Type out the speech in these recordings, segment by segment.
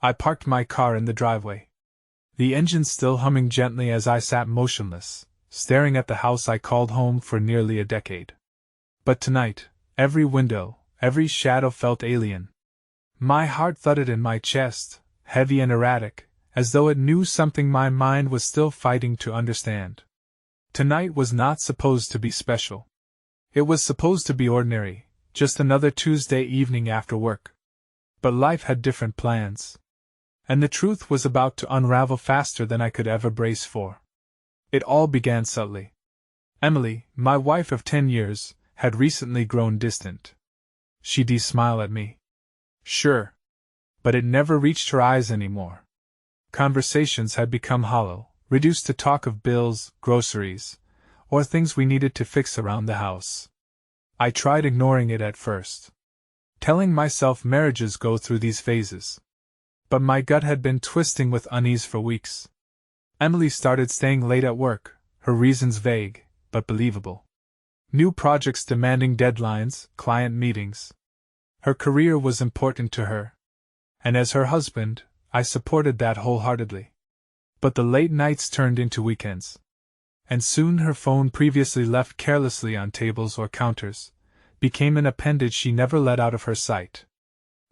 I parked my car in the driveway, the engine still humming gently as I sat motionless, staring at the house I called home for nearly a decade. But tonight, every window, every shadow felt alien. My heart thudded in my chest, heavy and erratic, as though it knew something my mind was still fighting to understand. Tonight was not supposed to be special. It was supposed to be ordinary, just another Tuesday evening after work. But life had different plans. And the truth was about to unravel faster than I could ever brace for. It all began subtly. Emily, my wife of 10 years, had recently grown distant. She'd smile at me. Sure. But it never reached her eyes anymore. Conversations had become hollow, reduced to talk of bills, groceries, or things we needed to fix around the house. I tried ignoring it at first, telling myself marriages go through these phases. But my gut had been twisting with unease for weeks. Emily started staying late at work, her reasons vague, but believable. New projects demanding deadlines, client meetings. Her career was important to her. And as her husband, I supported that wholeheartedly. But the late nights turned into weekends. And soon her phone, previously left carelessly on tables or counters, became an appendage she never let out of her sight.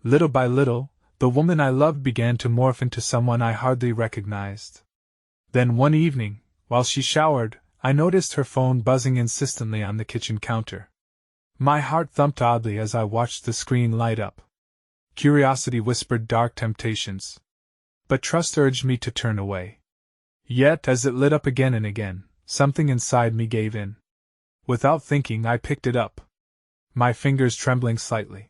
Little by little, the woman I loved began to morph into someone I hardly recognized. Then one evening, while she showered, I noticed her phone buzzing insistently on the kitchen counter. My heart thumped oddly as I watched the screen light up. Curiosity whispered dark temptations. But trust urged me to turn away. Yet as it lit up again and again, something inside me gave in. Without thinking, I picked it up, my fingers trembling slightly.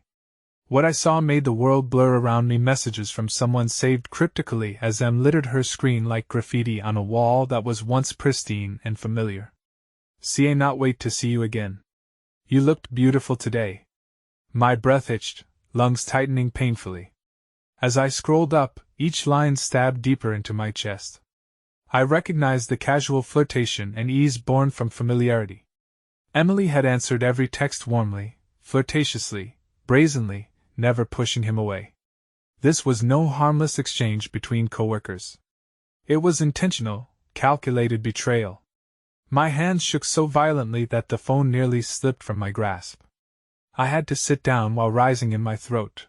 What I saw made the world blur around me, messages from someone saved cryptically as M littered her screen like graffiti on a wall that was once pristine and familiar. "I not wait to see you again. You looked beautiful today." My breath hitched, lungs tightening painfully. As I scrolled up, each line stabbed deeper into my chest. I recognized the casual flirtation and ease born from familiarity. Emily had answered every text warmly, flirtatiously, brazenly, never pushing him away. This was no harmless exchange between coworkers. It was intentional, calculated betrayal. My hands shook so violently that the phone nearly slipped from my grasp. I had to sit down while rising in my throat.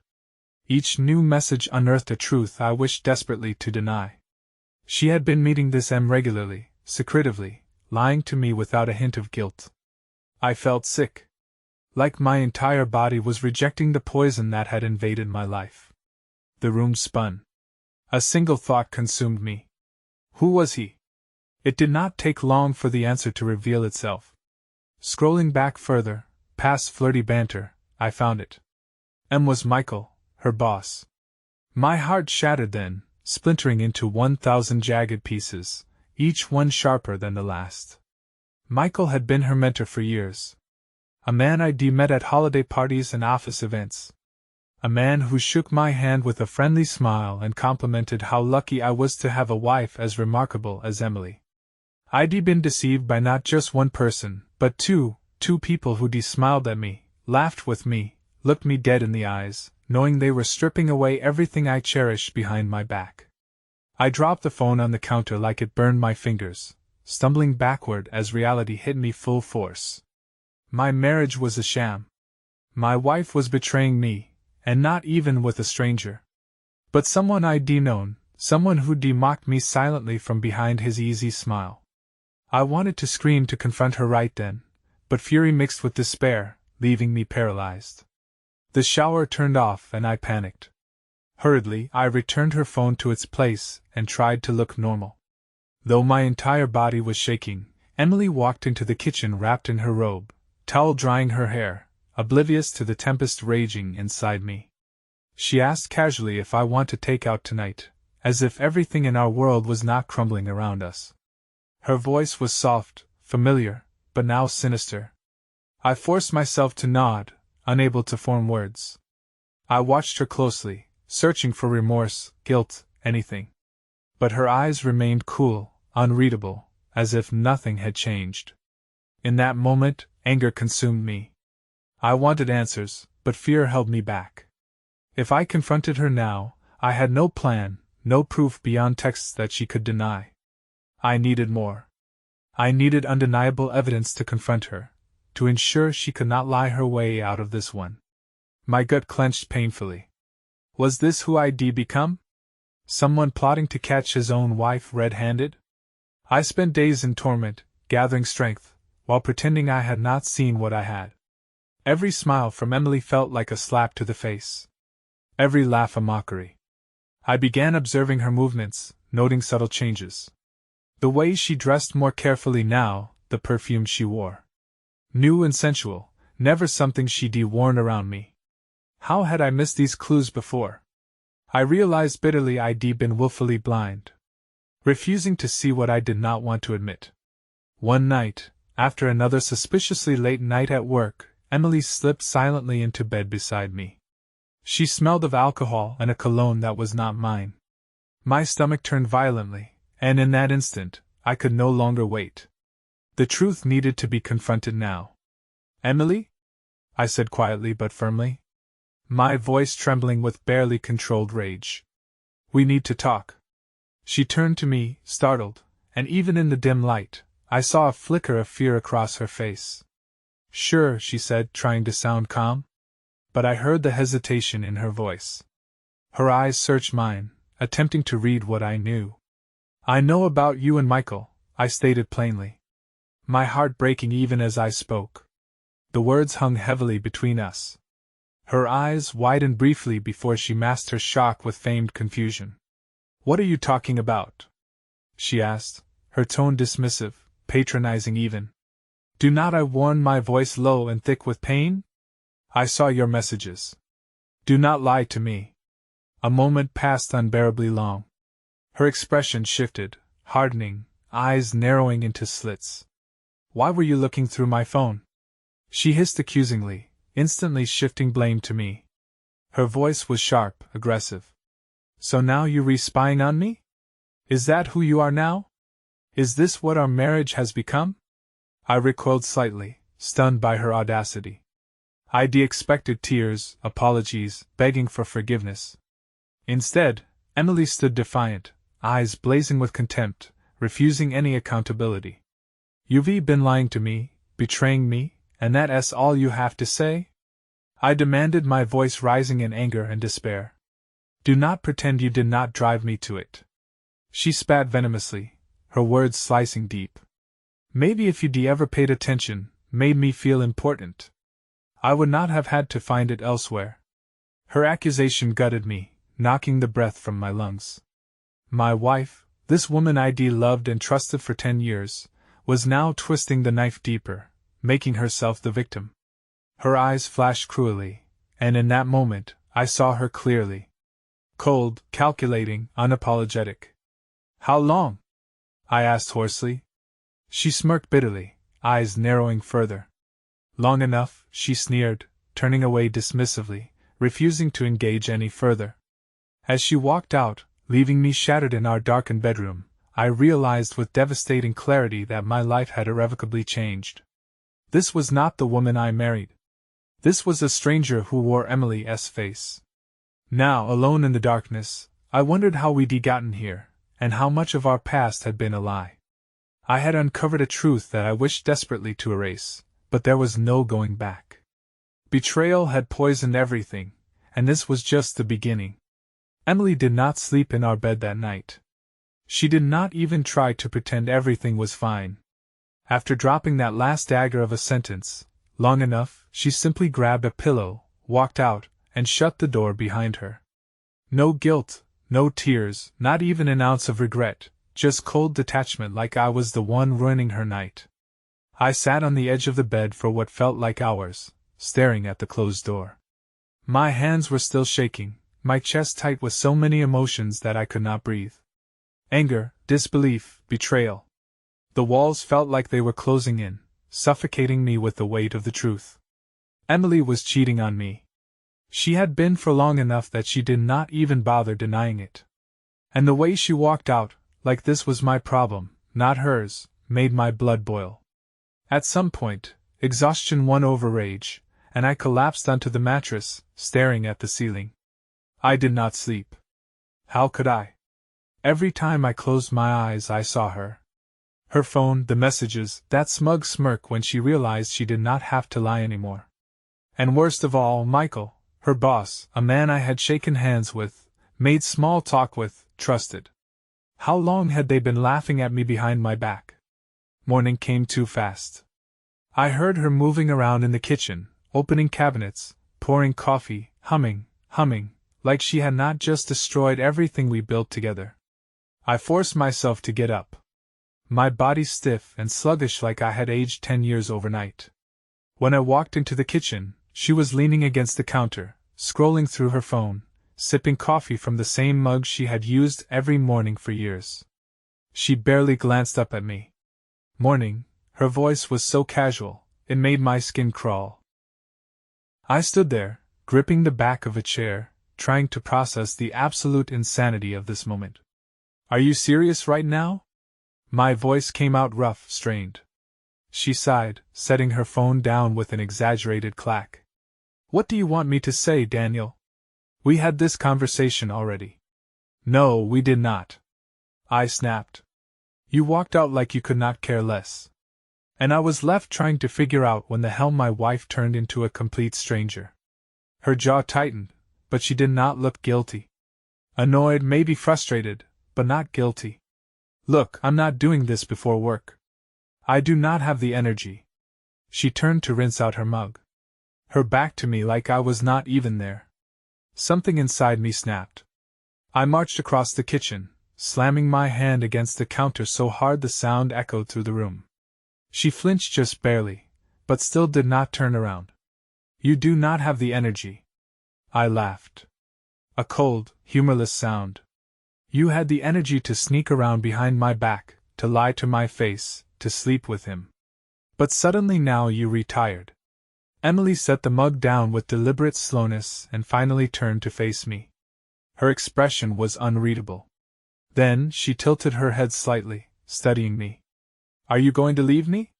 Each new message unearthed a truth I wished desperately to deny. She had been meeting this M regularly, secretively, lying to me without a hint of guilt. I felt sick. Like my entire body was rejecting the poison that had invaded my life. The room spun. A single thought consumed me. Who was he? It did not take long for the answer to reveal itself. Scrolling back further, past flirty banter, I found it. M was Michael, her boss. My heart shattered then, splintering into 1,000 jagged pieces, each one sharper than the last. Michael had been her mentor for years. A man I'd met at holiday parties and office events. A man who shook my hand with a friendly smile and complimented how lucky I was to have a wife as remarkable as Emily. I'd been deceived by not just one person, but two people who smiled at me, laughed with me, looked me dead in the eyes, knowing they were stripping away everything I cherished behind my back. I dropped the phone on the counter like it burned my fingers, stumbling backward as reality hit me full force. My marriage was a sham. My wife was betraying me, and not even with a stranger. But someone I'd known, someone who'd mocked me silently from behind his easy smile. I wanted to scream to confront her right then, but fury mixed with despair, leaving me paralyzed. The shower turned off and I panicked. Hurriedly, I returned her phone to its place and tried to look normal. Though my entire body was shaking, Emily walked into the kitchen wrapped in her robe, towel drying her hair, oblivious to the tempest raging inside me. She asked casually if I want to take out tonight, as if everything in our world was not crumbling around us. Her voice was soft, familiar, but now sinister. I forced myself to nod, unable to form words. I watched her closely, searching for remorse, guilt, anything. But her eyes remained cool, unreadable, as if nothing had changed. In that moment, anger consumed me. I wanted answers, but fear held me back. If I confronted her now, I had no plan, no proof beyond texts that she could deny. I needed more. I needed undeniable evidence to confront her, to ensure she could not lie her way out of this one. My gut clenched painfully. Was this who I'd become? Someone plotting to catch his own wife red-handed? I spent days in torment, gathering strength, while pretending I had not seen what I had. Every smile from Emily felt like a slap to the face. Every laugh a mockery. I began observing her movements, noting subtle changes. The way she dressed more carefully now, the perfume she wore. New and sensual, never something she'd worn around me. How had I missed these clues before? I realized bitterly I'd been willfully blind, refusing to see what I did not want to admit. One night, after another suspiciously late night at work, Emily slipped silently into bed beside me. She smelled of alcohol and a cologne that was not mine. My stomach turned violently, and in that instant, I could no longer wait. The truth needed to be confronted now. "Emily?" I said quietly but firmly, my voice trembling with barely controlled rage. "We need to talk." She turned to me, startled, and even in the dim light, I saw a flicker of fear across her face. "Sure," she said, trying to sound calm. But I heard the hesitation in her voice. Her eyes searched mine, attempting to read what I knew. "I know about you and Michael," I stated plainly, my heart breaking even as I spoke. The words hung heavily between us. Her eyes widened briefly before she masked her shock with feigned confusion. "What are you talking about?" she asked, her tone dismissive, patronizing even. "Do not I warn?" my voice low and thick with pain? "I saw your messages. Do not lie to me." A moment passed unbearably long. Her expression shifted, hardening, eyes narrowing into slits. "Why were you looking through my phone?" she hissed accusingly, instantly shifting blame to me. Her voice was sharp, aggressive. "So now you're re-spying on me? Is that who you are now? Is this what our marriage has become?" I recoiled slightly, stunned by her audacity. I'd expected tears, apologies, begging for forgiveness. Instead, Emily stood defiant, eyes blazing with contempt, refusing any accountability. "You've been lying to me, betraying me, and that's all you have to say?" I demanded, my voice rising in anger and despair. "Do not pretend you did not drive me to it." She spat venomously, her words slicing deep. "Maybe if you'd ever paid attention, made me feel important, I would not have had to find it elsewhere." Her accusation gutted me, knocking the breath from my lungs. My wife, this woman I'd loved and trusted for 10 years, was now twisting the knife deeper, making herself the victim. Her eyes flashed cruelly, and in that moment, I saw her clearly. Cold, calculating, unapologetic. "How long?" I asked hoarsely. She smirked bitterly, eyes narrowing further. "Long enough," she sneered, turning away dismissively, refusing to engage any further. As she walked out, leaving me shattered in our darkened bedroom, I realized with devastating clarity that my life had irrevocably changed. This was not the woman I married. This was a stranger who wore Emily's face. Now, alone in the darkness, I wondered how we'd gotten here, and how much of our past had been a lie. I had uncovered a truth that I wished desperately to erase, but there was no going back. Betrayal had poisoned everything, and this was just the beginning. Emily did not sleep in our bed that night. She did not even try to pretend everything was fine. After dropping that last dagger of a sentence, long enough, she simply grabbed a pillow, walked out, and shut the door behind her. No guilt, no tears, not even an ounce of regret, just cold detachment, like I was the one ruining her night. I sat on the edge of the bed for what felt like hours, staring at the closed door. My hands were still shaking, my chest tight with so many emotions that I could not breathe. Anger, disbelief, betrayal. The walls felt like they were closing in, suffocating me with the weight of the truth. Emily was cheating on me. She had been for long enough that she did not even bother denying it. And the way she walked out, like this was my problem, not hers, made my blood boil. At some point, exhaustion won over rage, and I collapsed onto the mattress, staring at the ceiling. I did not sleep. How could I? Every time I closed my eyes, I saw her. Her phone, the messages, that smug smirk when she realized she did not have to lie anymore. And worst of all, Michael, her boss, a man I had shaken hands with, made small talk with, trusted. How long had they been laughing at me behind my back? Morning came too fast. I heard her moving around in the kitchen, opening cabinets, pouring coffee, humming, like she had not just destroyed everything we built together. I forced myself to get up. My body stiff and sluggish like I had aged 10 years overnight. When I walked into the kitchen, she was leaning against the counter, scrolling through her phone, sipping coffee from the same mug she had used every morning for years. She barely glanced up at me. Morning, her voice was so casual, it made my skin crawl. I stood there, gripping the back of a chair, trying to process the absolute insanity of this moment. Are you serious right now? My voice came out rough, strained. She sighed, setting her phone down with an exaggerated clack. What do you want me to say, Daniel? We had this conversation already. No, we did not. I snapped. You walked out like you could not care less. And I was left trying to figure out when the hell my wife turned into a complete stranger. Her jaw tightened, but she did not look guilty. Annoyed, maybe frustrated, but not guilty. Look, I'm not doing this before work. I do not have the energy. She turned to rinse out her mug. Her back to me like I was not even there. Something inside me snapped. I marched across the kitchen, slamming my hand against the counter so hard the sound echoed through the room. She flinched just barely, but still did not turn around. You do not have the energy. I laughed. A cold, humorless sound. You had the energy to sneak around behind my back, to lie to my face, to sleep with him. But suddenly now you retired. Emily set the mug down with deliberate slowness and finally turned to face me. Her expression was unreadable. Then she tilted her head slightly, studying me. Are you going to leave me?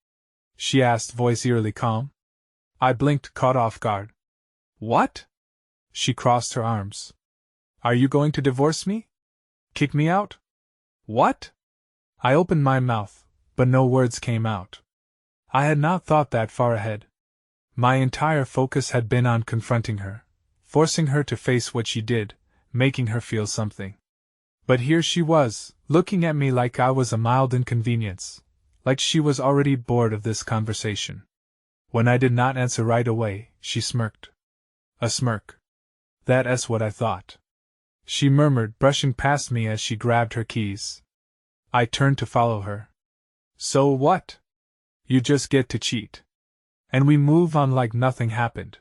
She asked, voice eerily calm. I blinked, caught off guard. What? She crossed her arms. Are you going to divorce me? Kick me out? What? I opened my mouth, but no words came out. I had not thought that far ahead. My entire focus had been on confronting her, forcing her to face what she did, making her feel something. But here she was, looking at me like I was a mild inconvenience, like she was already bored of this conversation. When I did not answer right away, she smirked. A smirk. That's what I thought. She murmured, brushing past me as she grabbed her keys. I turned to follow her. So what? You just get to cheat. And we move on like nothing happened.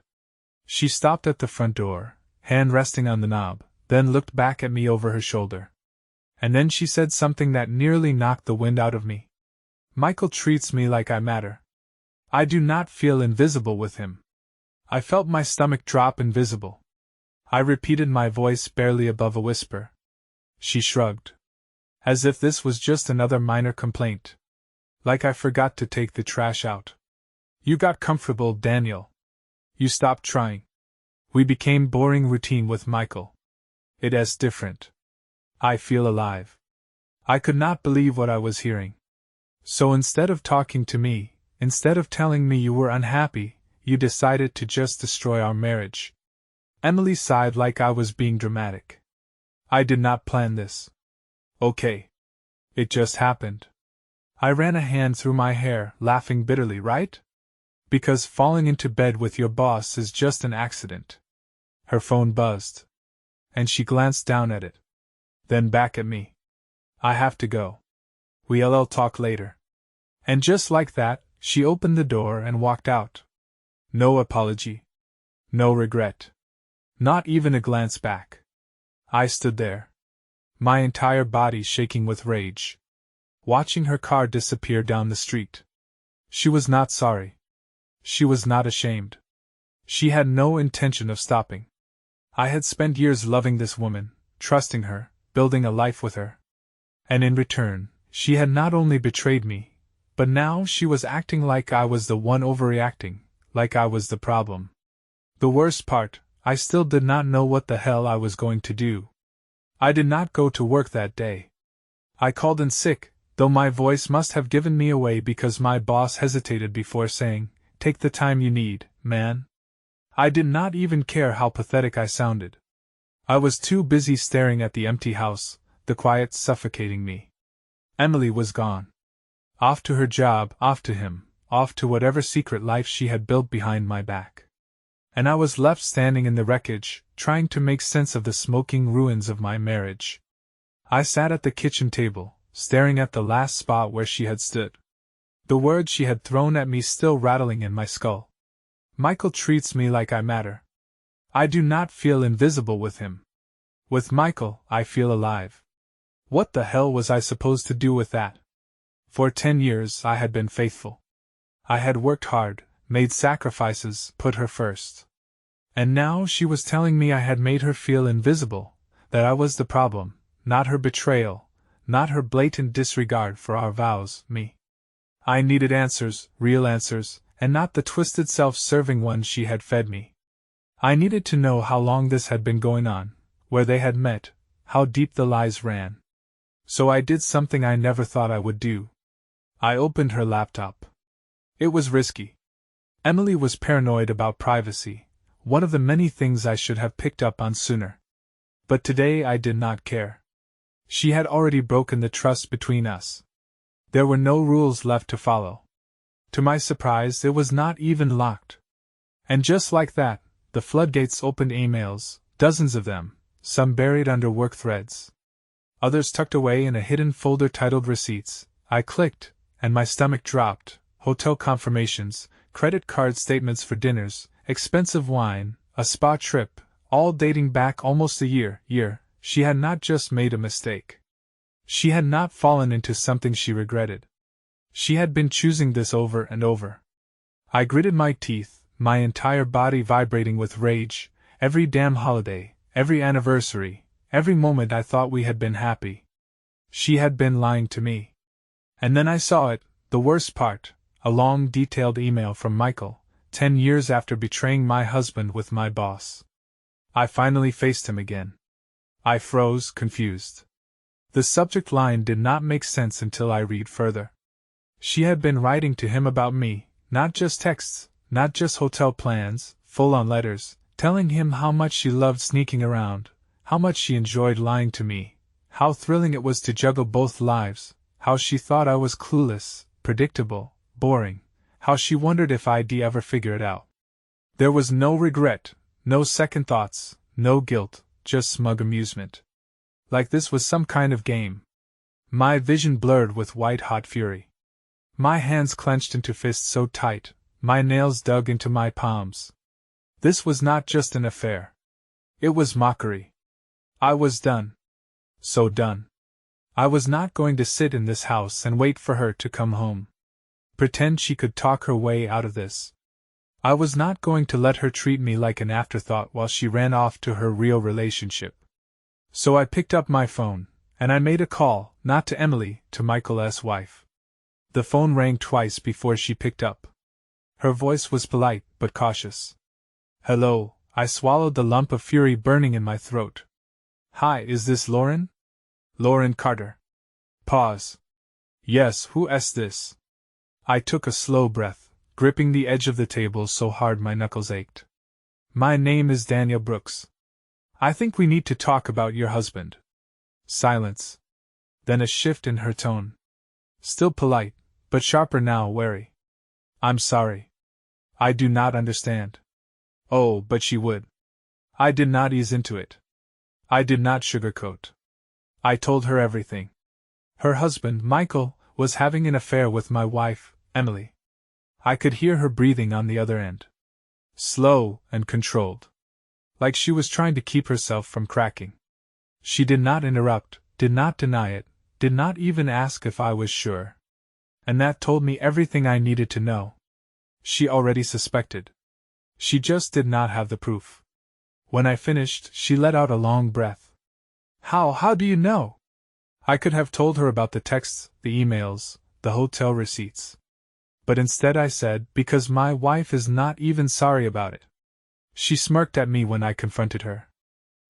She stopped at the front door, hand resting on the knob, then looked back at me over her shoulder. And then she said something that nearly knocked the wind out of me. Michael treats me like I matter. I do not feel invisible with him. I felt my stomach drop, invisible. I repeated, my voice barely above a whisper. She shrugged. As if this was just another minor complaint. Like I forgot to take the trash out. You got comfortable, Daniel. You stopped trying. We became boring routine with Michael. It's different. I feel alive. I could not believe what I was hearing. So instead of talking to me, instead of telling me you were unhappy, you decided to just destroy our marriage. Emily sighed like I was being dramatic. I did not plan this. Okay. It just happened. I ran a hand through my hair, laughing bitterly, right? Because falling into bed with your boss is just an accident. Her phone buzzed. And she glanced down at it. Then back at me. I have to go. We'll talk later. And just like that, she opened the door and walked out. No apology. No regret. Not even a glance back. I stood there. My entire body shaking with rage. Watching her car disappear down the street. She was not sorry. She was not ashamed. She had no intention of stopping. I had spent years loving this woman, trusting her, building a life with her. And in return, she had not only betrayed me, but now she was acting like I was the one overreacting, like I was the problem. The worst part, I still did not know what the hell I was going to do. I did not go to work that day. I called in sick, though my voice must have given me away because my boss hesitated before saying, "Take the time you need, man." I did not even care how pathetic I sounded. I was too busy staring at the empty house, the quiet suffocating me. Emily was gone. Off to her job, off to him, off to whatever secret life she had built behind my back. And I was left standing in the wreckage, trying to make sense of the smoking ruins of my marriage. I sat at the kitchen table, staring at the last spot where she had stood. The words she had thrown at me still rattling in my skull. Michael treats me like I matter. I do not feel invisible with him. With Michael, I feel alive. What the hell was I supposed to do with that? For 10 years I had been faithful. I had worked hard, made sacrifices, put her first. And now she was telling me I had made her feel invisible, that I was the problem, not her betrayal, not her blatant disregard for our vows, me. I needed answers, real answers, and not the twisted self-serving ones she had fed me. I needed to know how long this had been going on, where they had met, how deep the lies ran. So I did something I never thought I would do. I opened her laptop. It was risky. Emily was paranoid about privacy, one of the many things I should have picked up on sooner. But today I did not care. She had already broken the trust between us. There were no rules left to follow. To my surprise, it was not even locked. And just like that, the floodgates opened. Emails, dozens of them, some buried under work threads. Others tucked away in a hidden folder titled Receipts. I clicked, and my stomach dropped. Hotel confirmations, credit card statements for dinners, expensive wine, a spa trip, all dating back almost a year. She had not just made a mistake. She had not fallen into something she regretted. She had been choosing this over and over. I gritted my teeth, my entire body vibrating with rage. Every damn holiday, every anniversary, every moment I thought we had been happy. She had been lying to me. And then I saw it, the worst part, a long detailed email from Michael, 10 years after betraying my husband with my boss. I finally faced him again. I froze, confused. The subject line did not make sense until I read further. She had been writing to him about me, not just texts, not just hotel plans, full-on letters, telling him how much she loved sneaking around, how much she enjoyed lying to me, how thrilling it was to juggle both lives, how she thought I was clueless, predictable, boring, how she wondered if I'd ever figure it out. There was no regret, no second thoughts, no guilt, just smug amusement. Like this was some kind of game. My vision blurred with white-hot fury. My hands clenched into fists so tight, my nails dug into my palms. This was not just an affair. It was mockery. I was done. So done. I was not going to sit in this house and wait for her to come home. Pretend she could talk her way out of this. I was not going to let her treat me like an afterthought while she ran off to her real relationship. So I picked up my phone, and I made a call, not to Emily, to Michael's wife. The phone rang twice before she picked up. Her voice was polite, but cautious. "Hello," I swallowed the lump of fury burning in my throat. "Hi, is this Lauren?" "Lauren Carter." Pause. "Yes, who's this?" I took a slow breath, gripping the edge of the table so hard my knuckles ached. "My name is Daniel Brooks. I think we need to talk about your husband." Silence. Then a shift in her tone. Still polite, but sharper now, wary. "I'm sorry. I do not understand." Oh, but she would. I did not ease into it. I did not sugarcoat. I told her everything. Her husband, Michael, was having an affair with my wife, Emily. I could hear her breathing on the other end. Slow and controlled. Like she was trying to keep herself from cracking. She did not interrupt, did not deny it, did not even ask if I was sure. And that told me everything I needed to know. She already suspected. She just did not have the proof. When I finished, she let out a long breath. How do you know?" I could have told her about the texts, the emails, the hotel receipts. But instead I said, "Because my wife is not even sorry about it." She smirked at me when I confronted her.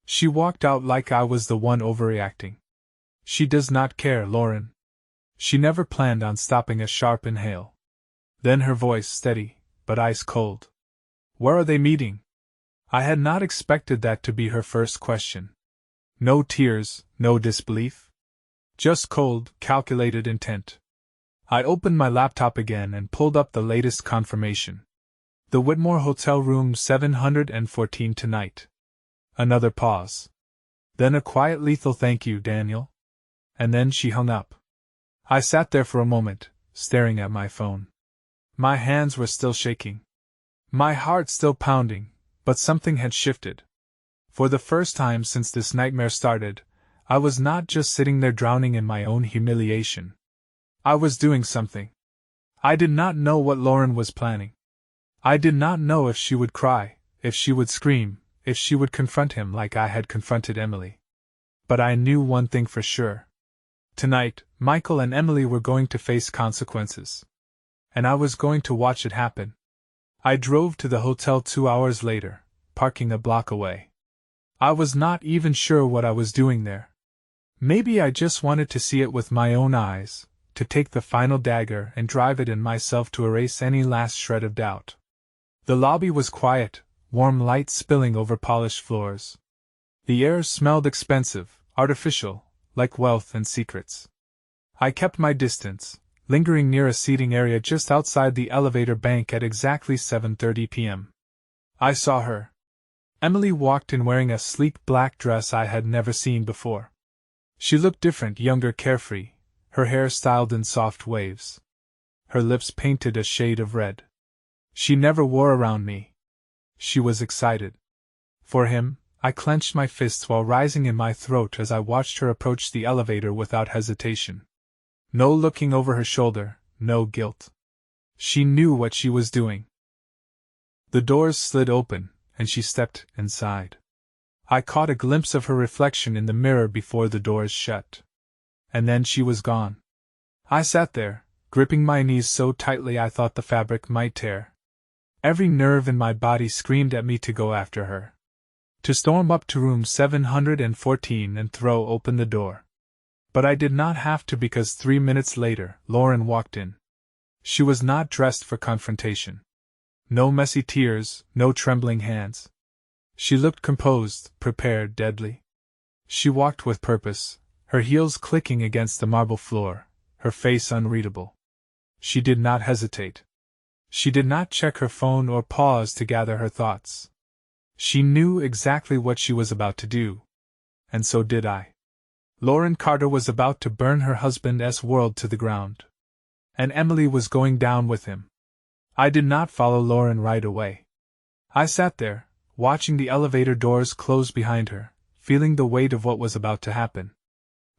She walked out like I was the one overreacting. She does not care, Lauren. She never planned on stopping a sharp inhale. Then her voice steady, but ice cold. Where are they meeting? I had not expected that to be her first question. No tears, no disbelief. Just cold, calculated intent. I opened my laptop again and pulled up the latest confirmation. The Whitmore Hotel, room 714 tonight. Another pause. Then a quiet lethal thank you, Daniel. And then she hung up. I sat there for a moment, staring at my phone. My hands were still shaking. My heart still pounding, but something had shifted. For the first time since this nightmare started, I was not just sitting there drowning in my own humiliation. I was doing something. I did not know what Lauren was planning. I did not know if she would cry, if she would scream, if she would confront him like I had confronted Emily. But I knew one thing for sure. Tonight, Michael and Emily were going to face consequences. And I was going to watch it happen. I drove to the hotel 2 hours later, parking a block away. I was not even sure what I was doing there. Maybe I just wanted to see it with my own eyes, to take the final dagger and drive it in myself to erase any last shred of doubt. The lobby was quiet, warm light spilling over polished floors. The air smelled expensive, artificial, like wealth and secrets. I kept my distance, lingering near a seating area just outside the elevator bank at exactly 7:30 p.m. I saw her. Emily walked in wearing a sleek black dress I had never seen before. She looked different, younger, carefree, her hair styled in soft waves. Her lips painted a shade of red. She never wore around me. She was excited. For him, I clenched my fists while rising in my throat as I watched her approach the elevator without hesitation. No looking over her shoulder, no guilt. She knew what she was doing. The doors slid open, and she stepped inside. I caught a glimpse of her reflection in the mirror before the doors shut. And then she was gone. I sat there, gripping my knees so tightly I thought the fabric might tear. Every nerve in my body screamed at me to go after her. To storm up to room 714 and throw open the door. But I did not have to, because 3 minutes later, Lauren walked in. She was not dressed for confrontation. No messy tears, no trembling hands. She looked composed, prepared, deadly. She walked with purpose, her heels clicking against the marble floor, her face unreadable. She did not hesitate. She did not check her phone or pause to gather her thoughts. She knew exactly what she was about to do. And so did I. Lauren Carter was about to burn her husband's world to the ground. And Emily was going down with him. I did not follow Lauren right away. I sat there, watching the elevator doors close behind her, feeling the weight of what was about to happen.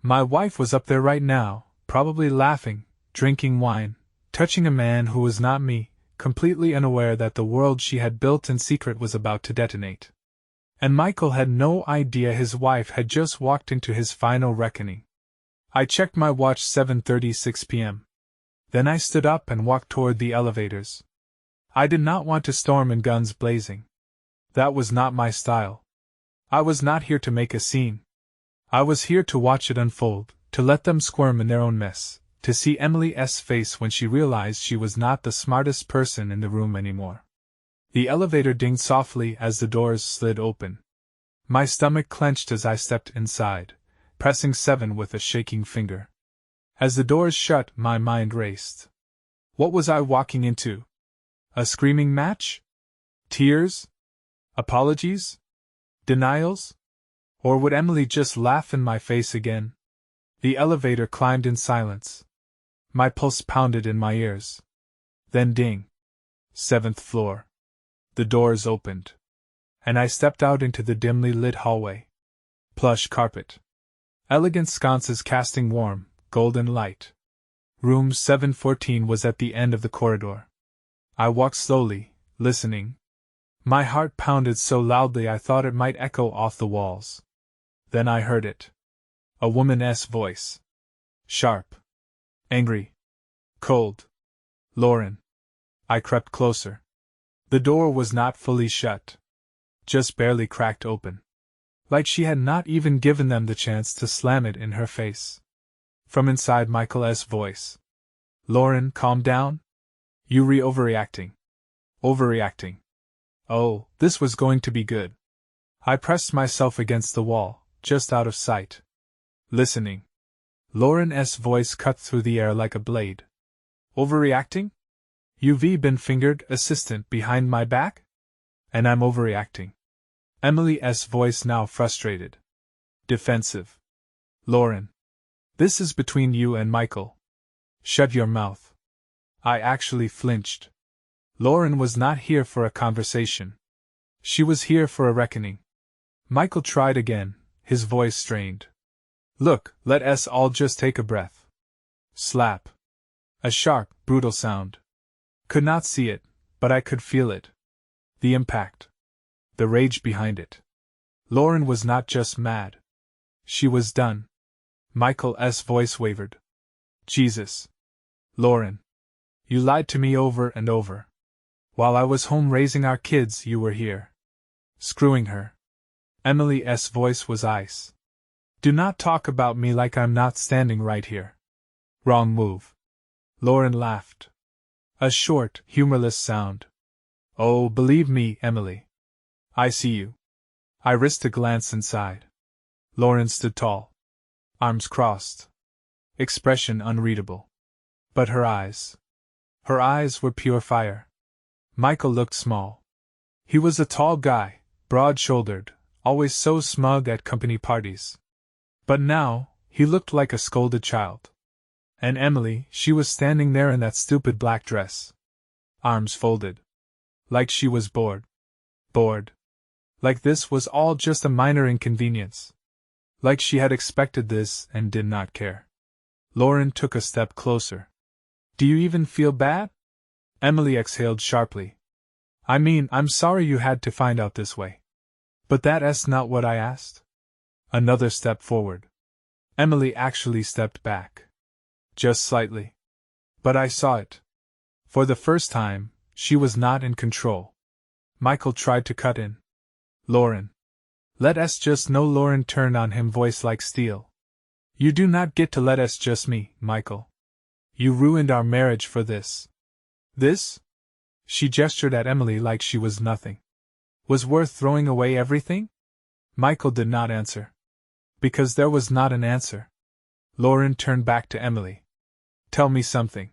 My wife was up there right now, probably laughing, drinking wine, touching a man who was not me, completely unaware that the world she had built in secret was about to detonate. And Michael had no idea his wife had just walked into his final reckoning. I checked my watch, 7:36 p.m. Then I stood up and walked toward the elevators. I did not want to storm in, guns blazing. That was not my style. I was not here to make a scene. I was here to watch it unfold, to let them squirm in their own mess, to see Emily's face when she realized she was not the smartest person in the room anymore. The elevator dinged softly as the doors slid open. My stomach clenched as I stepped inside, pressing 7 with a shaking finger. As the doors shut, my mind raced. What was I walking into? A screaming match? Tears? Apologies? Denials? Or would Emily just laugh in my face again? The elevator climbed in silence. My pulse pounded in my ears. Then ding. 7th floor. The doors opened. And I stepped out into the dimly lit hallway. Plush carpet. Elegant sconces casting warm, golden light. Room 714 was at the end of the corridor. I walked slowly, listening. My heart pounded so loudly I thought it might echo off the walls. Then I heard it. A woman's voice. Sharp. Angry. Cold. Lauren. I crept closer. The door was not fully shut. Just barely cracked open. Like she had not even given them the chance to slam it in her face. From inside Michael's voice. Lauren, calm down. You overreacting. Overreacting. Oh, this was going to be good. I pressed myself against the wall, just out of sight. Listening. Lauren's voice cut through the air like a blade. Overreacting? You've been fingered, assistant, behind my back? And I'm overreacting. Emily's voice now frustrated. Defensive. Lauren. This is between you and Michael. Shut your mouth. I actually flinched. Lauren was not here for a conversation. She was here for a reckoning. Michael tried again, his voice strained. Look, let us all just take a breath. Slap. A sharp, brutal sound. Could not see it, but I could feel it. The impact. The rage behind it. Lauren was not just mad. She was done. Michael's voice wavered. Jesus. Lauren. You lied to me over and over. While I was home raising our kids, you were here. Screwing her. Emily's voice was ice. Do not talk about me like I'm not standing right here. Wrong move. Lauren laughed. A short, humorless sound. Oh, believe me, Emily. I see you. I risked a glance inside. Lauren stood tall. Arms crossed. Expression unreadable. But her eyes. Her eyes were pure fire. Michael looked small. He was a tall guy, broad-shouldered, always so smug at company parties. But now, he looked like a scolded child. And Emily, she was standing there in that stupid black dress. Arms folded. Like she was bored. Bored. Like this was all just a minor inconvenience. Like she had expected this and did not care. Lauren took a step closer. Do you even feel bad? Emily exhaled sharply. I mean, I'm sorry you had to find out this way. But that's not what I asked. Another step forward. Emily actually stepped back. Just slightly. But I saw it. For the first time, she was not in control. Michael tried to cut in. Lauren. Let us just know. Lauren turned on him, voice like steel. You do not get to let us just me, Michael. You ruined our marriage for this. This? She gestured at Emily like she was nothing. Was worth throwing away everything? Michael did not answer. Because there was not an answer. Lauren turned back to Emily. Tell me something.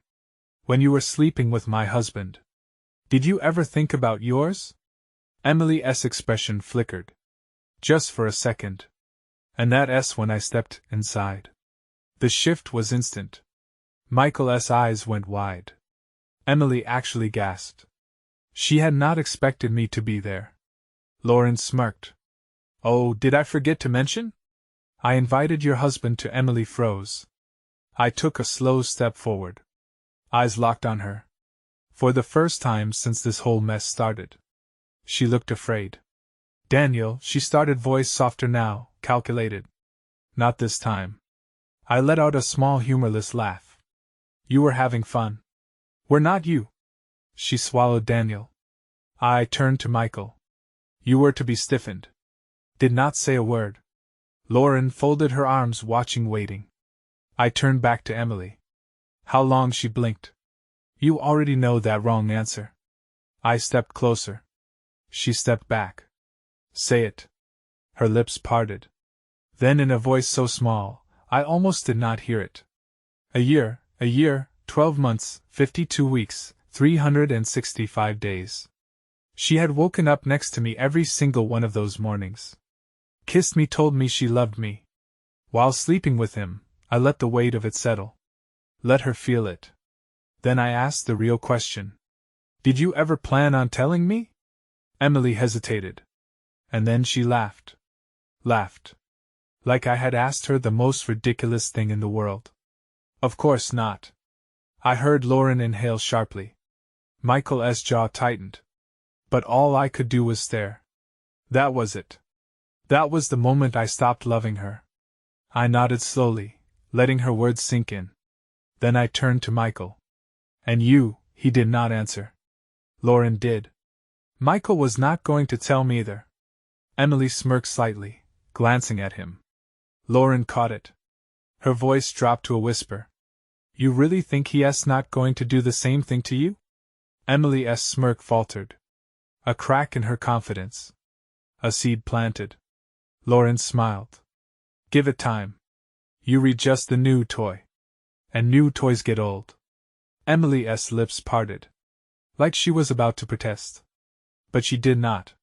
When you were sleeping with my husband, did you ever think about yours? Emily's expression flickered. Just for a second. And that's when I stepped inside. The shift was instant. Michael's eyes went wide. Emily actually gasped. She had not expected me to be there. Lauren smirked. Oh, did I forget to mention? I invited your husband to. Emily froze. I took a slow step forward. Eyes locked on her. For the first time since this whole mess started. She looked afraid. Daniel, she started, voice softer now, calculated. Not this time. I let out a small humorless laugh. You were having fun. Were not you? She swallowed. Daniel. I turned to Michael. You were to be stiffened. Did not say a word. Lauren folded her arms, watching, waiting. I turned back to Emily. How long? She blinked. You already know that wrong answer. I stepped closer. She stepped back. Say it. Her lips parted. Then in a voice so small, I almost did not hear it. A year, 12 months, 52 weeks, 365 days. She had woken up next to me every single one of those mornings. Kissed me, told me she loved me. While sleeping with him, I let the weight of it settle. Let her feel it. Then I asked the real question. Did you ever plan on telling me? Emily hesitated. And then she laughed. Laughed. Like I had asked her the most ridiculous thing in the world. Of course not. I heard Lauren inhale sharply. Michael's jaw tightened. But all I could do was stare. That was it. That was the moment I stopped loving her. I nodded slowly, letting her words sink in. Then I turned to Michael. And you? He did not answer. Lauren did. Michael was not going to tell me either. Emily smirked slightly, glancing at him. Lauren caught it. Her voice dropped to a whisper. You really think he's not going to do the same thing to you? Emily's smirk faltered. A crack in her confidence. A seed planted. Lauren smiled. Give it time. You read just the new toy. And new toys get old. Emily's lips parted. Like she was about to protest. But she did not.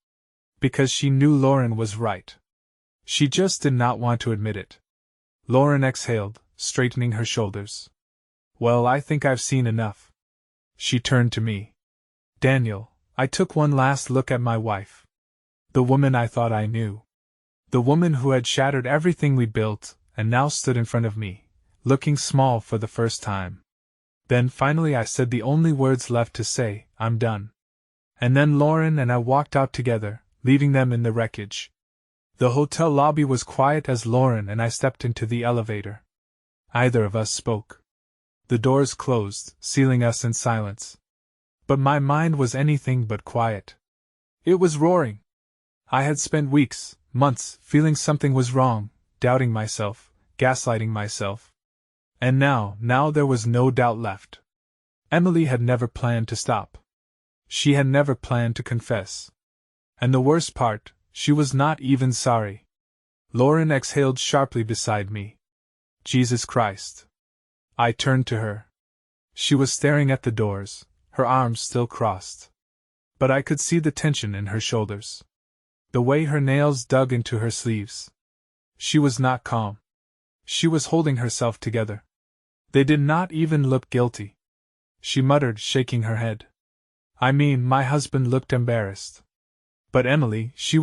Because she knew Lauren was right. She just did not want to admit it. Lauren exhaled, straightening her shoulders. Well, I think I've seen enough. She turned to me. Daniel, I took one last look at my wife. The woman I thought I knew. The woman who had shattered everything we built, and now stood in front of me, looking small for the first time. Then finally I said the only words left to say, I'm done. And then Lauren and I walked out together, leaving them in the wreckage. The hotel lobby was quiet as Lauren and I stepped into the elevator. Either of us spoke. The doors closed, sealing us in silence. But my mind was anything but quiet. It was roaring. I had spent weeks, months, feeling something was wrong, doubting myself, gaslighting myself. And now there was no doubt left. Emily had never planned to stop. She had never planned to confess. And the worst part, she was not even sorry. Lauren exhaled sharply beside me. Jesus Christ. I turned to her. She was staring at the doors, her arms still crossed. But I could see the tension in her shoulders. The way her nails dug into her sleeves. She was not calm. She was holding herself together. They did not even look guilty. She muttered, shaking her head. I mean, my husband looked embarrassed. But Emily, she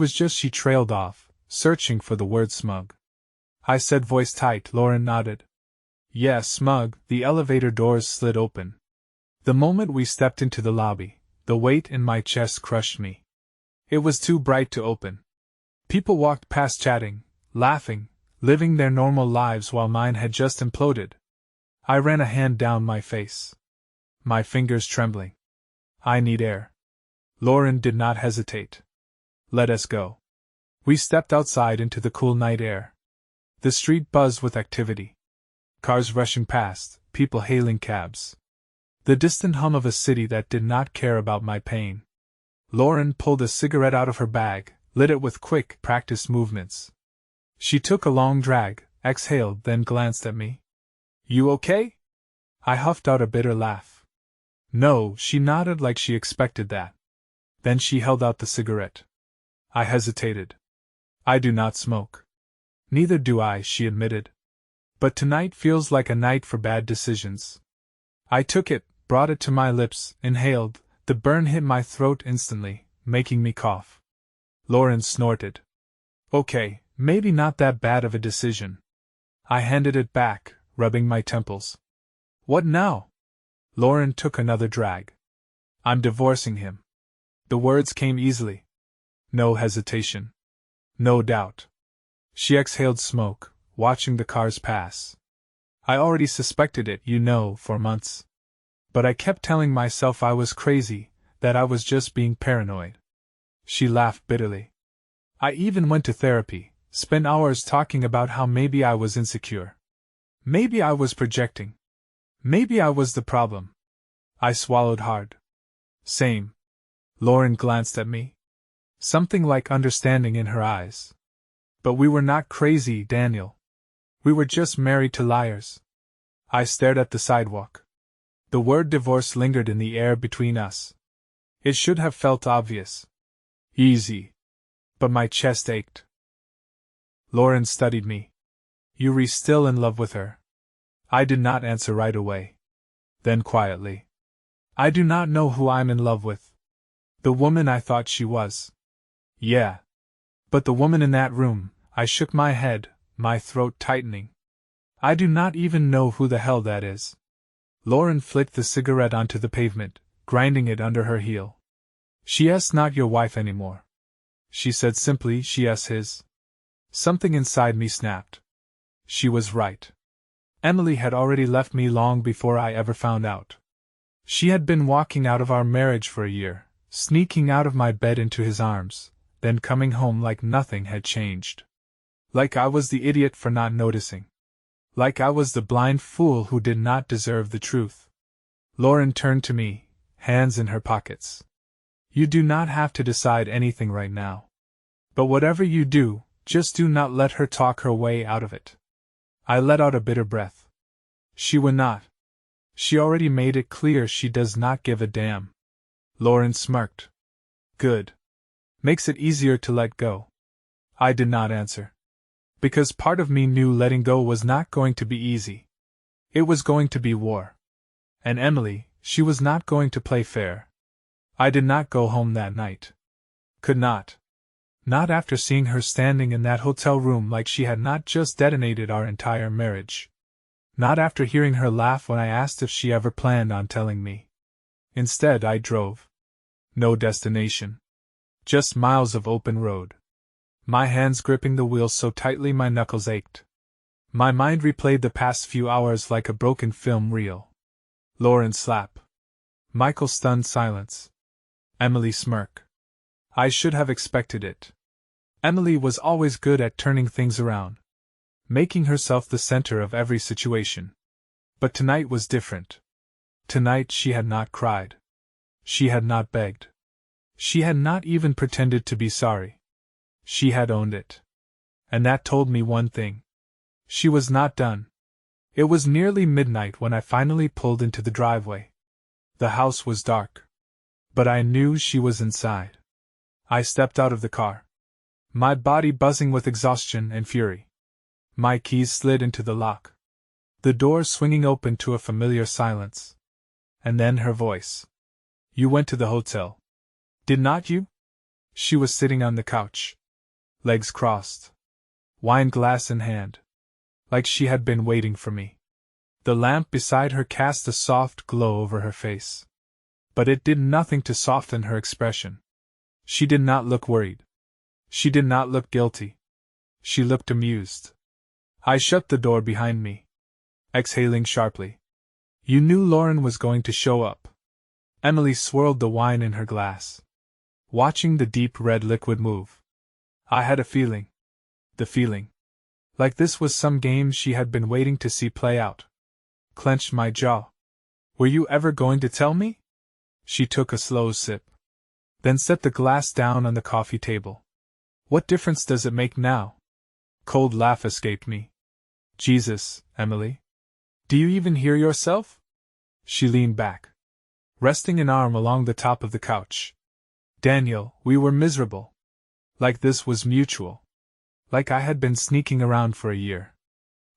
trailed off, searching for the word smug. I said, voice tight. Lauren nodded. Yes, smug. The elevator doors slid open. The moment we stepped into the lobby, the weight in my chest crushed me. It was too bright to open. People walked past chatting, laughing, living their normal lives while mine had just imploded. I ran a hand down my face. My fingers trembling. I need air. Lauren did not hesitate. Let us go. We stepped outside into the cool night air. The street buzzed with activity. Cars rushing past, people hailing cabs. The distant hum of a city that did not care about my pain. Lauren pulled a cigarette out of her bag, lit it with quick, practiced movements. She took a long drag, exhaled, then glanced at me. You okay? I huffed out a bitter laugh. No, she nodded like she expected that. Then she held out the cigarette. I hesitated. I do not smoke. Neither do I, she admitted. But tonight feels like a night for bad decisions. I took it, brought it to my lips, inhaled. The burn hit my throat instantly, making me cough. Lauren snorted. Okay, maybe not that bad of a decision. I handed it back, rubbing my temples. What now? Lauren took another drag. I'm divorcing him. The words came easily. No hesitation. No doubt. She exhaled smoke, watching the cars pass. I already suspected it, for months. But I kept telling myself I was crazy, that I was just being paranoid. She laughed bitterly. I even went to therapy, spent hours talking about how maybe I was insecure. Maybe I was projecting. Maybe I was the problem. I swallowed hard. Same. Lauren glanced at me. Something like understanding in her eyes. But we were not crazy, Daniel. We were just married to liars. I stared at the sidewalk. The word divorce lingered in the air between us. It should have felt obvious. Easy. But my chest ached. Lauren studied me. You're still in love with her? I did not answer right away. Then quietly. I do not know who I'm in love with. The woman I thought she was. Yeah. But the woman in that room, I shook my head, my throat tightening. I do not even know who the hell that is. Lauren flicked the cigarette onto the pavement, grinding it under her heel. She's not your wife anymore. She said simply, she's his. Something inside me snapped. She was right. Emily had already left me long before I ever found out. She had been walking out of our marriage for a year, sneaking out of my bed into his arms, then coming home like nothing had changed. Like I was the idiot for not noticing. Like I was the blind fool who did not deserve the truth. Lauren turned to me, hands in her pockets. You do not have to decide anything right now. But whatever you do, just do not let her talk her way out of it. I let out a bitter breath. She would not. She already made it clear she does not give a damn. Lauren smirked. Good. Makes it easier to let go. I did not answer. Because part of me knew letting go was not going to be easy. It was going to be war. And Emily, she was not going to play fair. I did not go home that night. Could not. Not after seeing her standing in that hotel room like she had not just detonated our entire marriage. Not after hearing her laugh when I asked if she ever planned on telling me. Instead, I drove. No destination. Just miles of open road. My hands gripping the wheel so tightly my knuckles ached. My mind replayed the past few hours like a broken film reel. Lauren slap. Michael stunned silence. Emily smirk. I should have expected it. Emily was always good at turning things around, making herself the center of every situation. But tonight was different. Tonight she had not cried. She had not begged. She had not even pretended to be sorry. She had owned it. And that told me one thing. She was not done. It was nearly midnight when I finally pulled into the driveway. The house was dark. But I knew she was inside. I stepped out of the car. My body buzzing with exhaustion and fury. My keys slid into the lock. The door swinging open to a familiar silence. And then her voice. You went to the hotel. Did not you? She was sitting on the couch. Legs crossed. Wine glass in hand. Like she had been waiting for me. The lamp beside her cast a soft glow over her face. But it did nothing to soften her expression. She did not look worried. She did not look guilty. She looked amused. I shut the door behind me, exhaling sharply. You knew Lauren was going to show up. Emily swirled the wine in her glass, watching the deep red liquid move. I had a feeling. The feeling. Like this was some game she had been waiting to see play out. Clenched my jaw. Were you ever going to tell me? She took a slow sip. Then set the glass down on the coffee table. What difference does it make now? Cold laugh escaped me. Jesus, Emily. Do you even hear yourself? She leaned back, resting an arm along the top of the couch. Daniel, we were miserable. Like this was mutual. Like I had been sneaking around for a year.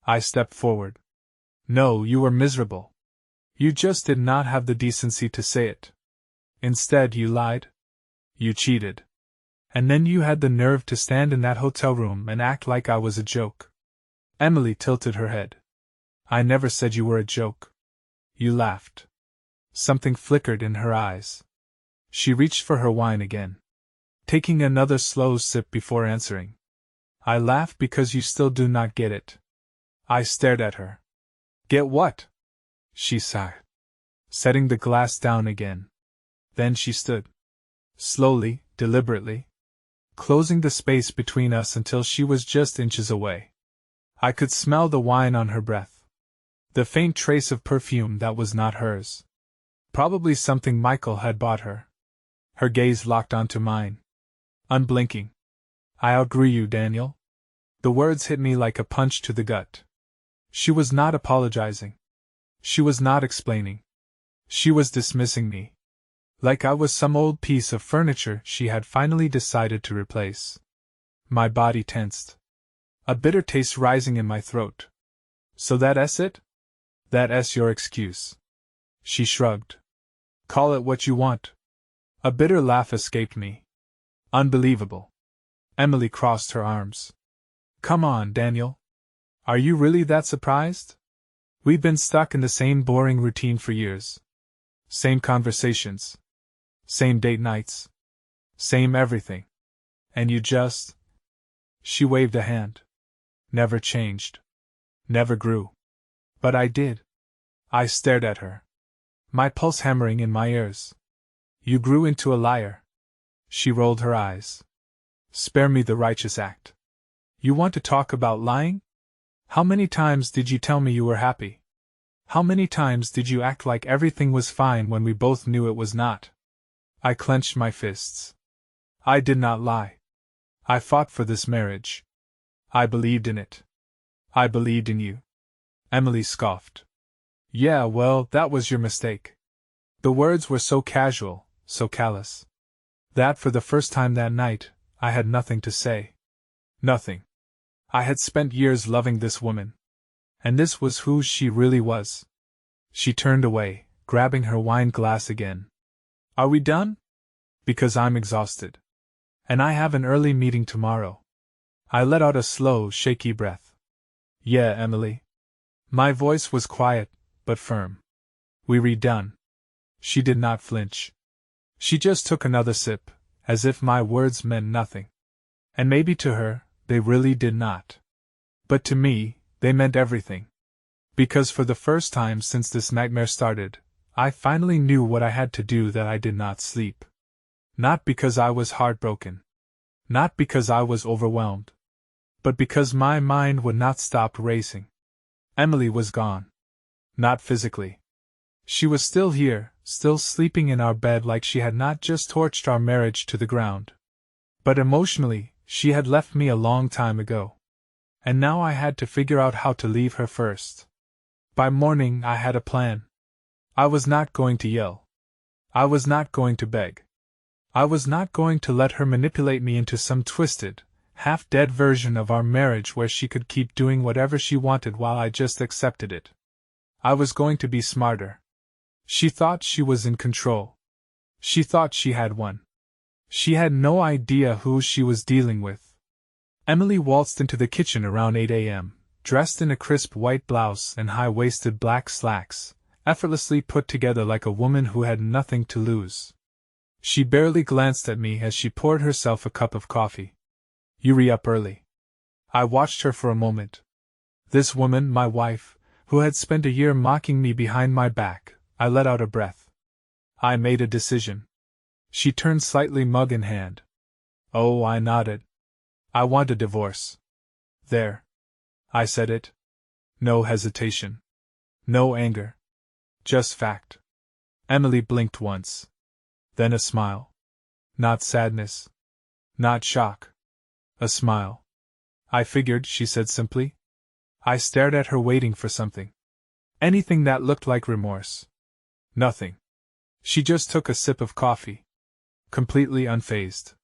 I stepped forward. No, you were miserable. You just did not have the decency to say it. Instead, you lied. You cheated. And then you had the nerve to stand in that hotel room and act like I was a joke. Emily tilted her head. I never said you were a joke. You laughed. Something flickered in her eyes. She reached for her wine again, taking another slow sip before answering. I laugh because you still do not get it. I stared at her. Get what? She sighed, setting the glass down again. Then she stood. Slowly, deliberately, closing the space between us until she was just inches away. I could smell the wine on her breath. The faint trace of perfume that was not hers. Probably something Michael had bought her. Her gaze locked onto mine. Unblinking. I outgrew you, Daniel. The words hit me like a punch to the gut. She was not apologizing. She was not explaining. She was dismissing me. Like I was some old piece of furniture she had finally decided to replace. My body tensed. A bitter taste rising in my throat. So that's it? That's your excuse. She shrugged. Call it what you want. A bitter laugh escaped me. Unbelievable. Emily crossed her arms. Come on, Daniel. Are you really that surprised? We've been stuck in the same boring routine for years. Same conversations. Same date nights. Same everything. And you just... She waved a hand. Never changed. Never grew. But I did. I stared at her. My pulse hammering in my ears. You grew into a liar. She rolled her eyes. Spare me the righteous act. You want to talk about lying? How many times did you tell me you were happy? How many times did you act like everything was fine when we both knew it was not? I clenched my fists. I did not lie. I fought for this marriage. I believed in it. I believed in you. Emily scoffed. Yeah, well, that was your mistake. The words were so casual, so callous, that for the first time that night, I had nothing to say. Nothing. I had spent years loving this woman. And this was who she really was. She turned away, grabbing her wine glass again. Are we done? Because I'm exhausted. And I have an early meeting tomorrow. I let out a slow, shaky breath. Yeah, Emily. My voice was quiet, but firm. We're done. She did not flinch. She just took another sip, as if my words meant nothing. And maybe to her, they really did not. But to me, they meant everything. Because for the first time since this nightmare started, I finally knew what I had to do that I did not sleep. Not because I was heartbroken. Not because I was overwhelmed. But because my mind would not stop racing. Emily was gone. Not physically. She was still here, still sleeping in our bed like she had not just torched our marriage to the ground. But emotionally, she had left me a long time ago. And now I had to figure out how to leave her first. By morning I had a plan. I was not going to yell. I was not going to beg. I was not going to let her manipulate me into some twisted, half-dead version of our marriage where she could keep doing whatever she wanted while I just accepted it. I was going to be smarter. She thought she was in control. She thought she had won. She had no idea who she was dealing with. Emily waltzed into the kitchen around 8 a.m., dressed in a crisp white blouse and high-waisted black slacks, effortlessly put together like a woman who had nothing to lose. She barely glanced at me as she poured herself a cup of coffee. You're up early. I watched her for a moment. This woman, my wife, who had spent a year mocking me behind my back, I let out a breath. I made a decision. She turned slightly mug in hand. Oh, I nodded. I want a divorce. There. I said it. No hesitation. No anger. Just fact. Emily blinked once. Then a smile. Not sadness. Not shock. A smile. I figured, she said simply. I stared at her waiting for something. Anything that looked like remorse. Nothing. She just took a sip of coffee. Completely unfazed.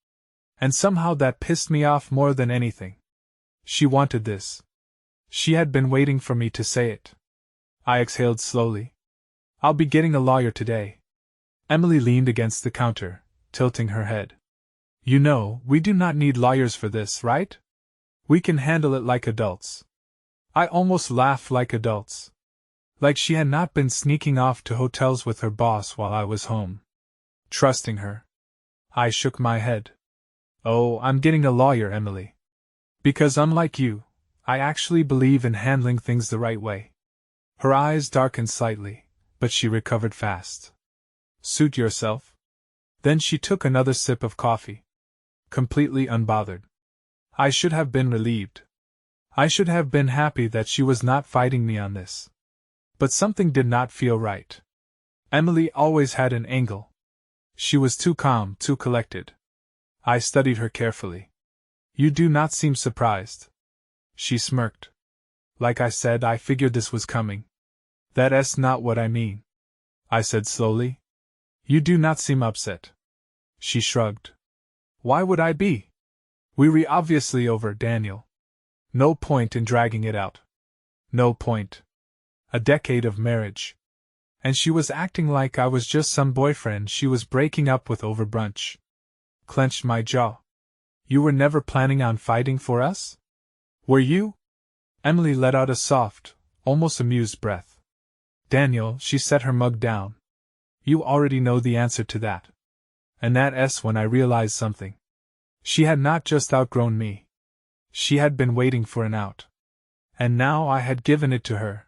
And somehow that pissed me off more than anything. She wanted this. She had been waiting for me to say it. I exhaled slowly. I'll be getting a lawyer today. Emily leaned against the counter, tilting her head. You know, we do not need lawyers for this, right? We can handle it like adults. I almost laughed like adults. Like she had not been sneaking off to hotels with her boss while I was home. Trusting her. I shook my head. Oh, I'm getting a lawyer, Emily. Because unlike you, I actually believe in handling things the right way. Her eyes darkened slightly, but she recovered fast. Suit yourself? Then she took another sip of coffee. Completely unbothered. I should have been relieved. I should have been happy that she was not fighting me on this. But something did not feel right. Emily always had an angle. She was too calm, too collected. I studied her carefully. You do not seem surprised. She smirked. Like I said, I figured this was coming. That's not what I mean. I said slowly. You do not seem upset. She shrugged. Why would I be? We're obviously over, Daniel. No point in dragging it out. No point. A decade of marriage. And she was acting like I was just some boyfriend she was breaking up with over brunch. Clenched my jaw. You were never planning on fighting for us? Were you? Emily let out a soft, almost amused breath. Daniel, she set her mug down. You already know the answer to that. And that's when I realized something. She had not just outgrown me. She had been waiting for an out. And now I had given it to her.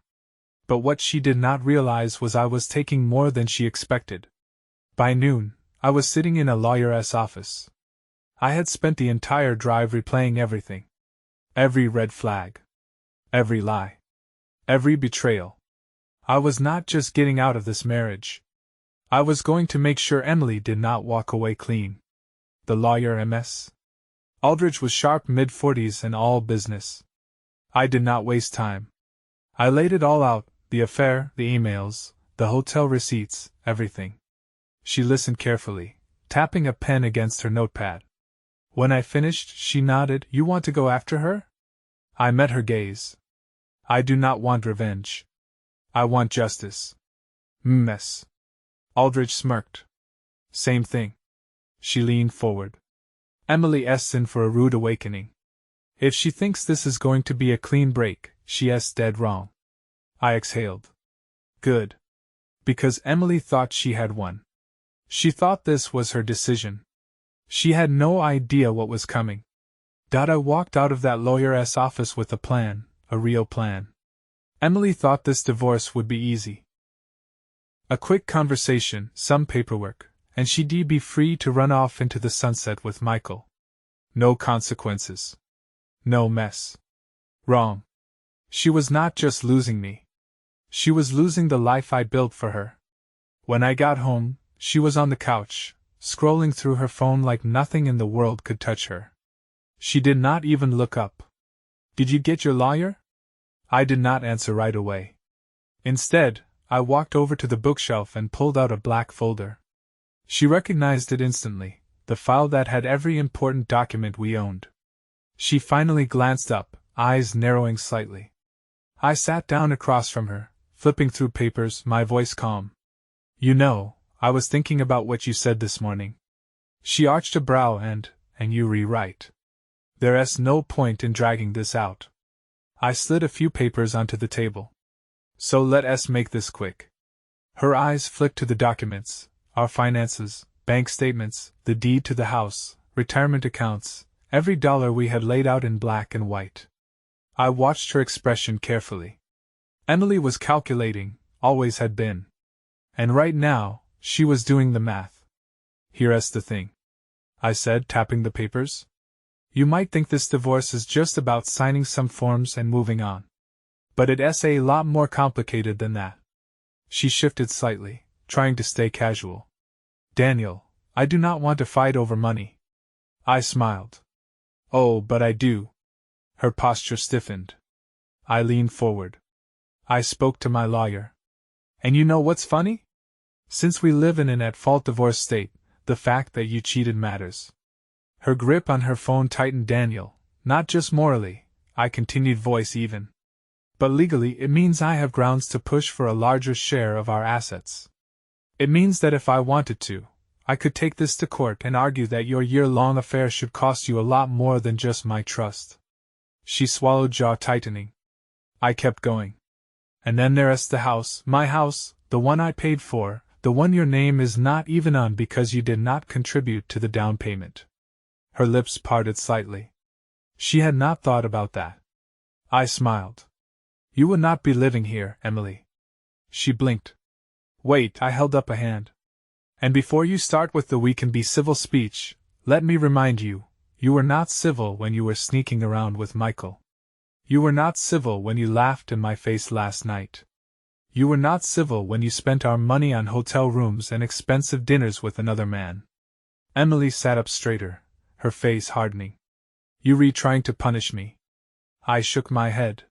But what she did not realize was I was taking more than she expected. By noon, I was sitting in a lawyer's office. I had spent the entire drive replaying everything. Every red flag. Every lie. Every betrayal. I was not just getting out of this marriage. I was going to make sure Emily did not walk away clean. The lawyer MS. Aldridge was sharp mid-40s and all business. I did not waste time. I laid it all out, the affair, the emails, the hotel receipts, everything. She listened carefully, tapping a pen against her notepad. When I finished, she nodded. You want to go after her? I met her gaze. I do not want revenge. I want justice. Mess. Aldridge smirked. Same thing. She leaned forward. Emily's in for a rude awakening. If she thinks this is going to be a clean break, she's dead wrong. I exhaled. Good. Because Emily thought she had won. She thought this was her decision. She had no idea what was coming. I walked out of that lawyer's office with a plan, a real plan. Emily thought this divorce would be easy. A quick conversation, some paperwork, and she'd be free to run off into the sunset with Michael. No consequences. No mess. Wrong. She was not just losing me. She was losing the life I built for her. When I got home, she was on the couch, scrolling through her phone like nothing in the world could touch her. She did not even look up. Did you get your lawyer? I did not answer right away. Instead, I walked over to the bookshelf and pulled out a black folder. She recognized it instantly, the file that had every important document we owned. She finally glanced up, eyes narrowing slightly. I sat down across from her, flipping through papers, my voice calm. You know, I was thinking about what you said this morning. She arched a brow and you rewrite. There's no point in dragging this out. I slid a few papers onto the table. So let us make this quick. Her eyes flicked to the documents, our finances, bank statements, the deed to the house, retirement accounts, every dollar we had laid out in black and white. I watched her expression carefully. Emily was calculating, always had been. And right now, she was doing the math. Here's the thing, I said, tapping the papers. You might think this divorce is just about signing some forms and moving on. But it's a lot more complicated than that. She shifted slightly, trying to stay casual. Daniel, I do not want to fight over money. I smiled. Oh, but I do. Her posture stiffened. I leaned forward. I spoke to my lawyer. And you know what's funny? Since we live in an at-fault divorce state, the fact that you cheated matters. Her grip on her phone tightened. Daniel, not just morally, I continued, voice even. But legally it means I have grounds to push for a larger share of our assets. It means that if I wanted to, I could take this to court and argue that your year-long affair should cost you a lot more than just my trust. She swallowed, jaw tightening. I kept going. And then there's the house, my house, the one I paid for, the one your name is not even on because you did not contribute to the down payment. Her lips parted slightly. She had not thought about that. I smiled. You would not be living here, Emily. She blinked. Wait, I held up a hand. And before you start with the we can be civil speech, let me remind you, you were not civil when you were sneaking around with Michael. You were not civil when you laughed in my face last night. You were not civil when you spent our money on hotel rooms and expensive dinners with another man. Emily sat up straighter, her face hardening. You trying to punish me? I shook my head.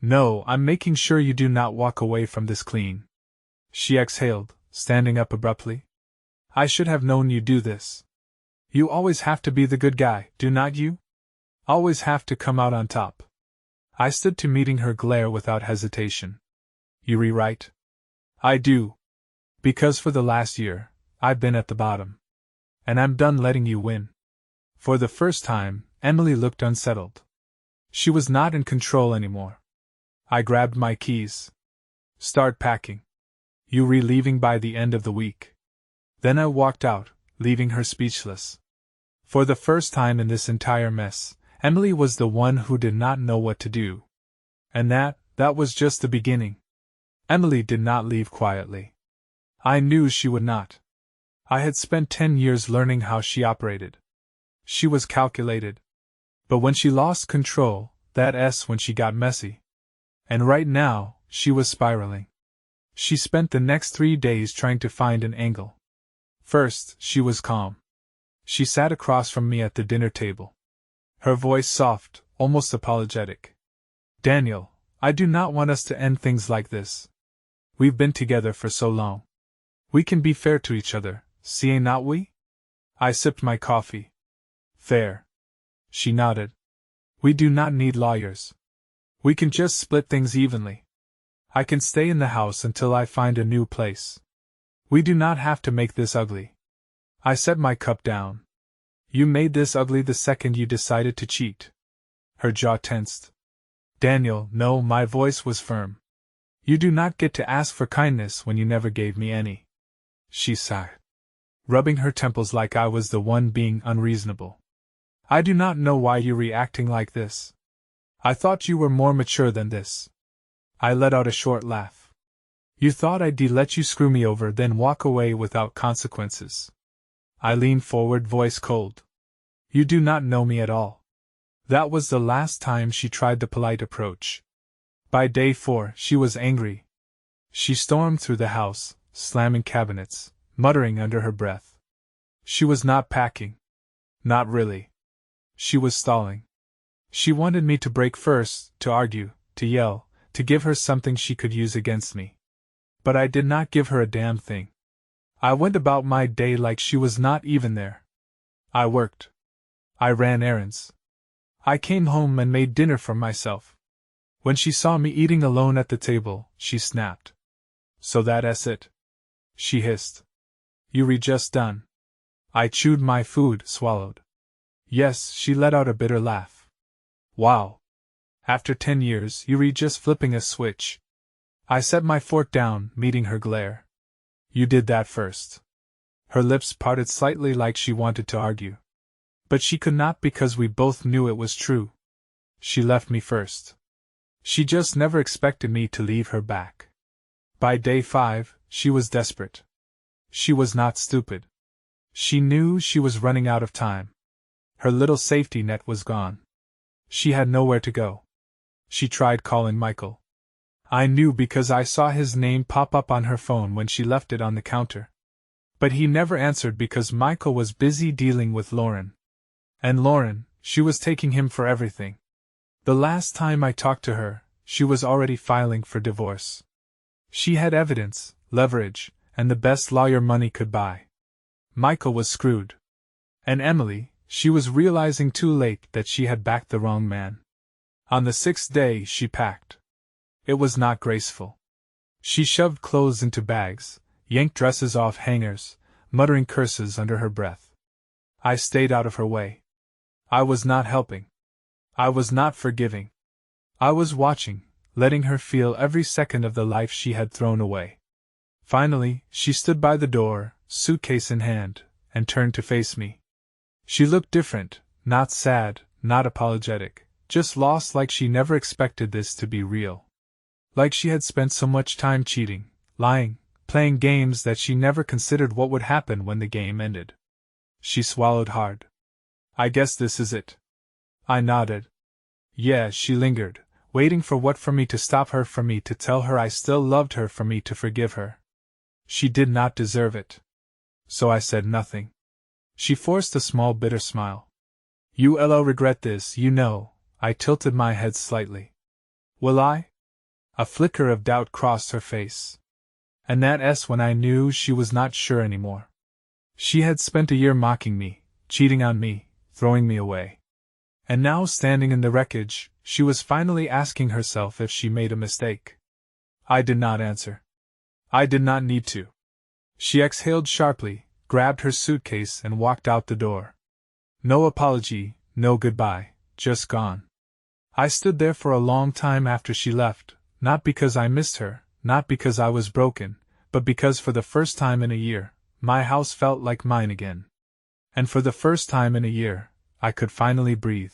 No, I'm making sure you do not walk away from this clean. She exhaled, standing up abruptly. I should have known you'd do this. You always have to be the good guy, do not you? Always have to come out on top. I stood to meeting her glare without hesitation. You rewrite? I do. Because for the last year, I've been at the bottom. And I'm done letting you win. For the first time, Emily looked unsettled. She was not in control anymore. I grabbed my keys. Start packing. You leaving by the end of the week. Then I walked out, leaving her speechless. For the first time in this entire mess, Emily was the one who did not know what to do. And that was just the beginning. Emily did not leave quietly. I knew she would not. I had spent 10 years learning how she operated. She was calculated. But when she lost control, that S when she got messy. And right now, she was spiraling. She spent the next 3 days trying to find an angle. First, she was calm. She sat across from me at the dinner table. Her voice soft, almost apologetic. Daniel, I do not want us to end things like this. We've been together for so long. We can be fair to each other, see not we? I sipped my coffee. Fair. She nodded. We do not need lawyers. We can just split things evenly. I can stay in the house until I find a new place. We do not have to make this ugly. I set my cup down. You made this ugly the second you decided to cheat. Her jaw tensed. Daniel, no, my voice was firm. You do not get to ask for kindness when you never gave me any. She sighed, rubbing her temples like I was the one being unreasonable. I do not know why you're reacting like this. I thought you were more mature than this. I let out a short laugh. You thought I'd let you screw me over then walk away without consequences. I leaned forward, voice cold. You do not know me at all. That was the last time she tried the polite approach. By day 4, she was angry. She stormed through the house, slamming cabinets, muttering under her breath. She was not packing. Not really. She was stalling. She wanted me to break first, to argue, to yell, to give her something she could use against me. But I did not give her a damn thing. I went about my day like she was not even there. I worked. I ran errands. I came home and made dinner for myself. When she saw me eating alone at the table, she snapped. So that's it? She hissed. You just done. I chewed my food, swallowed. Yes, she let out a bitter laugh. Wow. After 10 years, you just flipping a switch. I set my fork down, meeting her glare. You did that first. Her lips parted slightly like she wanted to argue. But she could not because we both knew it was true. She left me first. She just never expected me to leave her back. By day 5, she was desperate. She was not stupid. She knew she was running out of time. Her little safety net was gone. She had nowhere to go. She tried calling Michael. I knew because I saw his name pop up on her phone when she left it on the counter. But he never answered because Michael was busy dealing with Lauren. And Lauren, she was taking him for everything. The last time I talked to her, she was already filing for divorce. She had evidence, leverage, and the best lawyer money could buy. Michael was screwed. And Emily, she was realizing too late that she had backed the wrong man. On the 6th day, she packed. It was not graceful. She shoved clothes into bags, yanked dresses off hangers, muttering curses under her breath. I stayed out of her way. I was not helping. I was not forgiving. I was watching, letting her feel every second of the life she had thrown away. Finally, she stood by the door, suitcase in hand, and turned to face me. She looked different, not sad, not apologetic, just lost, like she never expected this to be real. Like she had spent so much time cheating, lying, playing games that she never considered what would happen when the game ended. She swallowed hard. I guess this is it. I nodded. Yeah, she lingered, waiting for what for me to stop her, for me to tell her I still loved her, for me to forgive her. She did not deserve it. So I said nothing. She forced a small bitter smile. You'll regret this, you know. I tilted my head slightly. Will I? A flicker of doubt crossed her face. And that's when I knew she was not sure anymore. She had spent a year mocking me, cheating on me, throwing me away. And now, standing in the wreckage, she was finally asking herself if she made a mistake. I did not answer. I did not need to. She exhaled sharply, grabbed her suitcase and walked out the door. No apology, no goodbye, just gone. I stood there for a long time after she left, not because I missed her, not because I was broken, but because for the first time in a year, my house felt like mine again. And for the first time in a year, I could finally breathe.